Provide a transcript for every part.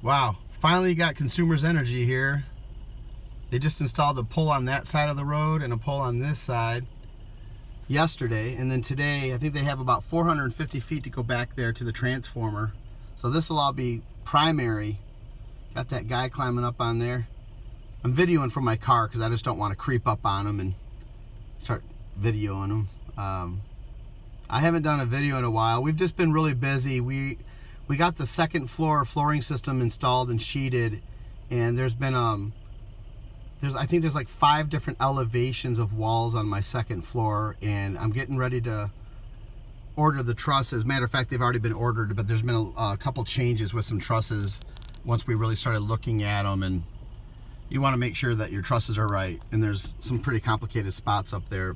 Wow, finally got Consumers Energy here. They just installed a pole on that side of the road and a pole on this side yesterday, and then today I think they have about 450 feet to go back there to the transformer. So this will all be primary. Got that guy climbing up on there. I'm videoing from my car because I just don't want to creep up on him and start videoing him. I haven't done a video in a while. We've just been really busy. We got the second floor flooring system installed and sheeted, and there's been I think there's like 5 different elevations of walls on my second floor, and I'm getting ready to order the trusses. Matter of fact, they've already been ordered, but there's been a couple changes with some trusses once we really started looking at them, and you want to make sure that your trusses are right, and there's some pretty complicated spots up there.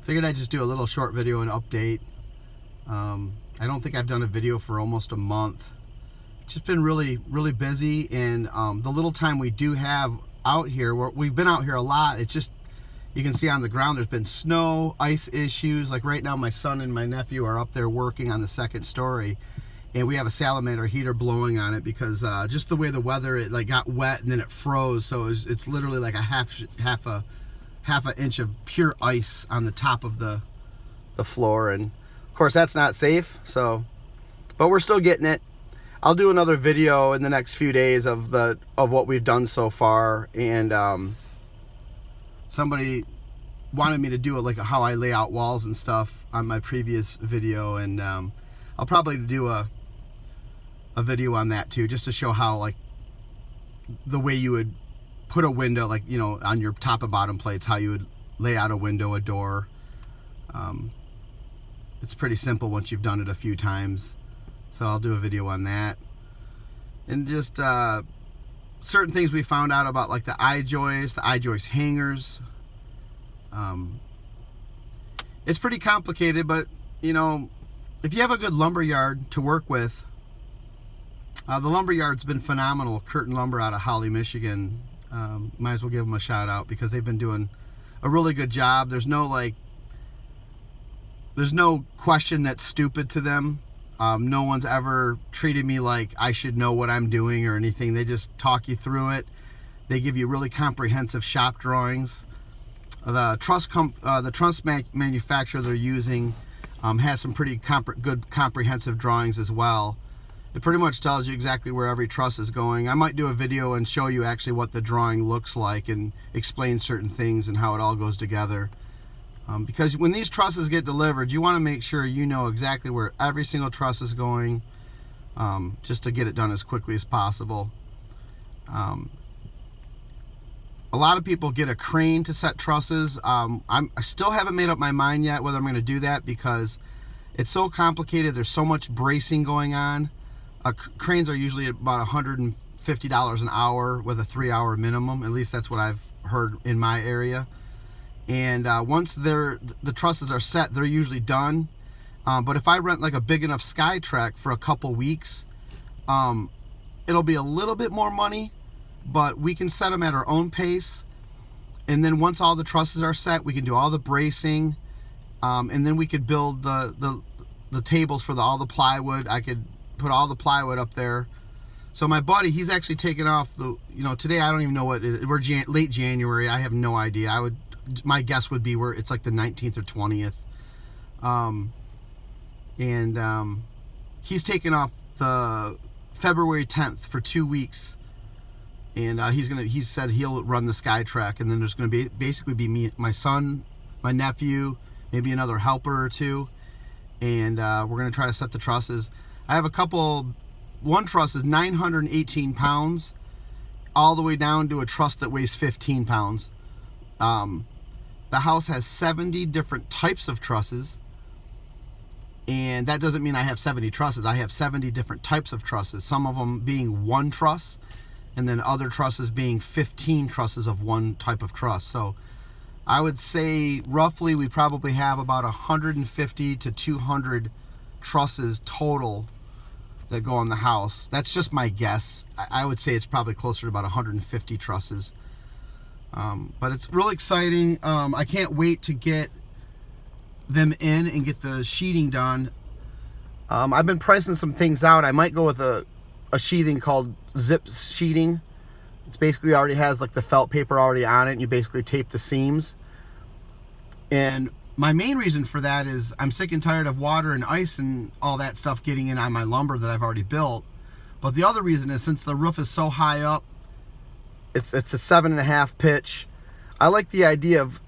Figured I'd just do a little short video and update. I don't think I've done a video for almost a month. Just been really busy, and the little time we do have out here, we've been out here a lot. It's just, you can see on the ground there's been snow, ice issues. Like right now my son and my nephew are up there working on the second story, and we have a salamander heater blowing on it because just the way the weather, it like got wet and then it froze, so it's literally like a half an inch of pure ice on the top of the floor, and of course that's not safe. So, but we're still getting it. I'll do another video in the next few days of what we've done so far, and somebody wanted me to do it like how I lay out walls and stuff on my previous video, and I'll probably do a video on that too, just to show how like the way you would put a window, like, you know, on your top and bottom plates, how you would lay out a window, a door. It's pretty simple once you've done it a few times. So I'll do a video on that. And just certain things we found out about, like the I-joist hangers. It's pretty complicated, but you know, if you have a good lumber yard to work with, the lumber yard's been phenomenal. Curtin Lumber out of Holly, Michigan. Might as well give them a shout out because they've been doing a really good job. There's no question that's stupid to them. No one's ever treated me like I should know what I'm doing or anything. They just talk you through it. They give you really comprehensive shop drawings. The truss manufacturer they're using has some pretty good comprehensive drawings as well. It pretty much tells you exactly where every truss is going. I might do a video and show you actually what the drawing looks like and explain certain things and how it all goes together. Because when these trusses get delivered, you want to make sure you know exactly where every single truss is going, just to get it done as quickly as possible. A lot of people get a crane to set trusses. I still haven't made up my mind yet whether I'm going to do that because it's so complicated. There's so much bracing going on. Cranes are usually about $150 an hour with a 3-hour minimum. At least that's what I've heard in my area. And once the trusses are set, they're usually done. But if I rent like a big enough SkyTrek for a couple weeks, it'll be a little bit more money, but we can set them at our own pace. And then once all the trusses are set, we can do all the bracing, and then we could build the tables for all the plywood. I could put all the plywood up there. So my buddy, he's actually taken off today. I don't even know what it is. We're late January. I have no idea. My guess would be where it's like the 19th or 20th. He's taken off the February 10th for 2 weeks. And he said he'll run the SkyTrek, and then there's gonna basically be me, my son, my nephew, maybe another helper or two. And we're gonna try to set the trusses. I have one truss is 918 pounds, all the way down to a truss that weighs 15 pounds. The house has 70 different types of trusses, and that doesn't mean I have 70 trusses. I have 70 different types of trusses, some of them being one truss, and then other trusses being 15 trusses of one type of truss. So I would say roughly we probably have about 150 to 200 trusses total that go on the house. That's just my guess. I would say it's probably closer to about 150 trusses. But it's really exciting. I can't wait to get them in and get the sheeting done. I've been pricing some things out. I might go with a sheathing called zip sheeting. It's basically already has like the felt paper already on it, and you basically tape the seams. And my main reason for that is I'm sick and tired of water and ice and all that stuff getting in on my lumber that I've already built. But the other reason is since the roof is so high up, it's a 7.5 pitch. I like the idea of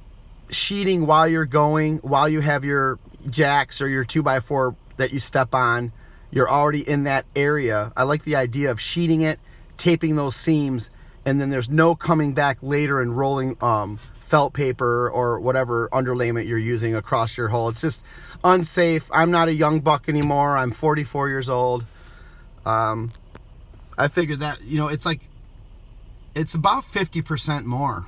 sheeting while you're going, while you have your jacks or your 2x4 that you step on, you're already in that area. I like the idea of sheeting it, taping those seams, and then there's no coming back later and rolling felt paper or whatever underlayment you're using across your hole. It's just unsafe. I'm not a young buck anymore. I'm 44 years old. I figured that, you know, it's about 50% more.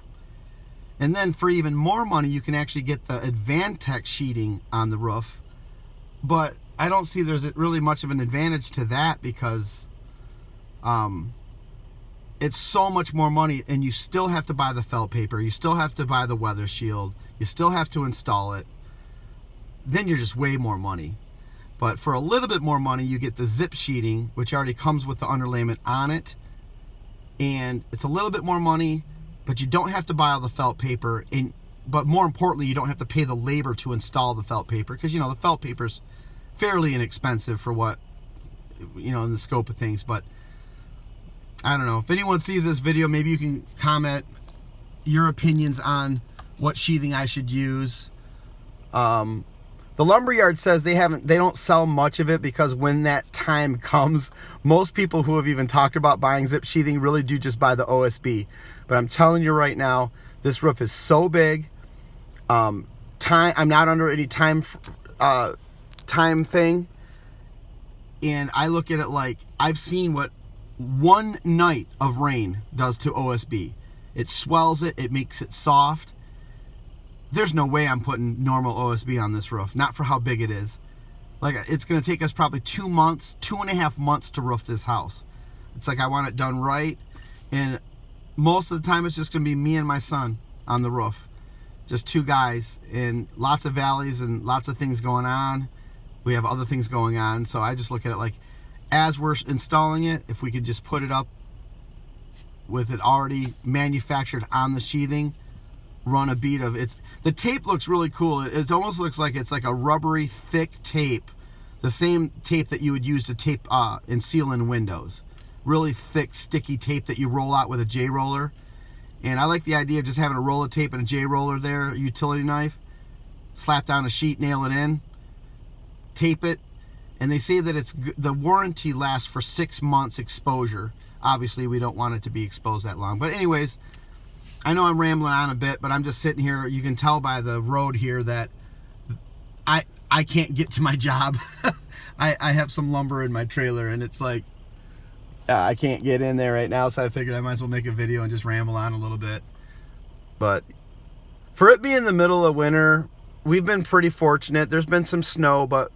And then for even more money, you can actually get the Advantech sheeting on the roof. But I don't see there's really much of an advantage to that because it's so much more money, and you still have to buy the felt paper. You still have to buy the weather shield. You still have to install it. Then you're just way more money. But for a little bit more money, you get the zip sheeting, which already comes with the underlayment on it. And it's a little bit more money, but you don't have to buy all the felt paper. But more importantly, you don't have to pay the labor to install the felt paper because, you know, the felt paper's fairly inexpensive for what, you know, in the scope of things. But I don't know. If anyone sees this video, maybe you can comment your opinions on what sheathing I should use. The lumberyard says they don't sell much of it because when that time comes, most people who have even talked about buying zip sheathing really do just buy the OSB. But I'm telling you right now, this roof is so big. I'm not under any time thing, and I look at it like I've seen what one night of rain does to OSB. It swells it, it makes it soft. There's no way I'm putting normal OSB on this roof, not for how big it is. Like, it's going to take us probably 2 months, 2.5 months to roof this house. It's like I want it done right, and most of the time it's just going to be me and my son on the roof. Just two guys, and lots of valleys and lots of things going on. We have other things going on, so I just look at it like, as we're installing it, if we could just put it up with it already manufactured on the sheathing, run a bead of it. The tape looks really cool. It almost looks like it's like a rubbery, thick tape, the same tape that you would use to tape and seal in windows. Really thick, sticky tape that you roll out with a J-roller. And I like the idea of just having a roll of tape and a J-roller there, a utility knife, slap down a sheet, nail it in, tape it. And they say that the warranty lasts for 6 months exposure. Obviously, we don't want it to be exposed that long. But anyways, I know I'm rambling on a bit, but I'm just sitting here. You can tell by the road here that I can't get to my job. I have some lumber in my trailer, and it's like I can't get in there right now, so I figured I might as well make a video and just ramble on a little bit. But for it being the middle of winter, we've been pretty fortunate. There's been some snow, but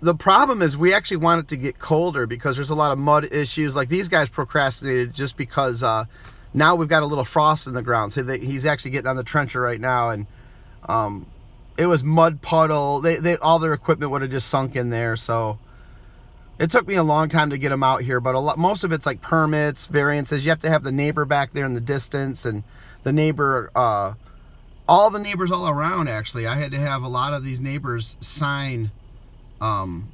the problem is we actually want it to get colder because there's a lot of mud issues. Like, these guys procrastinated just because now we've got a little frost in the ground. So he's actually getting on the trencher right now, and it was mud puddle. All their equipment would have just sunk in there. So it took me a long time to get them out here, but most of it's like permits, variances. You have to have the neighbor back there in the distance, and the neighbor, all the neighbors all around, actually. I had to have a lot of these neighbors sign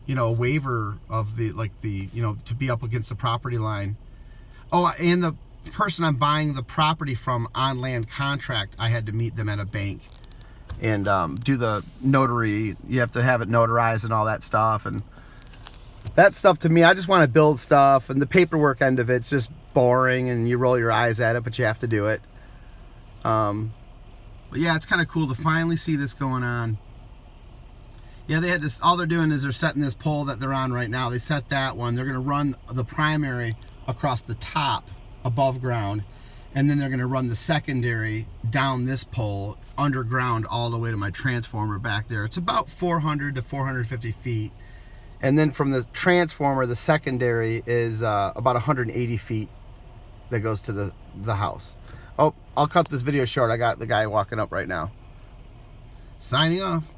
you know, a waiver of to be up against the property line. Oh, and the person I'm buying the property from on land contract, I had to meet them at a bank and do the notary. You have to have it notarized and all that stuff. And that stuff, to me, I just want to build stuff, and the paperwork end of it's just boring and you roll your eyes at it, but you have to do it. But yeah, it's kind of cool to finally see this going on. Yeah, they had this, all they're doing is they're setting this pole that they're on right now. They set that one. They're going to run the primary across the top above ground, and then they're going to run the secondary down this pole underground all the way to my transformer back there. It's about 400 to 450 feet. And then from the transformer, the secondary is about 180 feet that goes to the house. Oh, I'll cut this video short. I got the guy walking up right now. Signing off.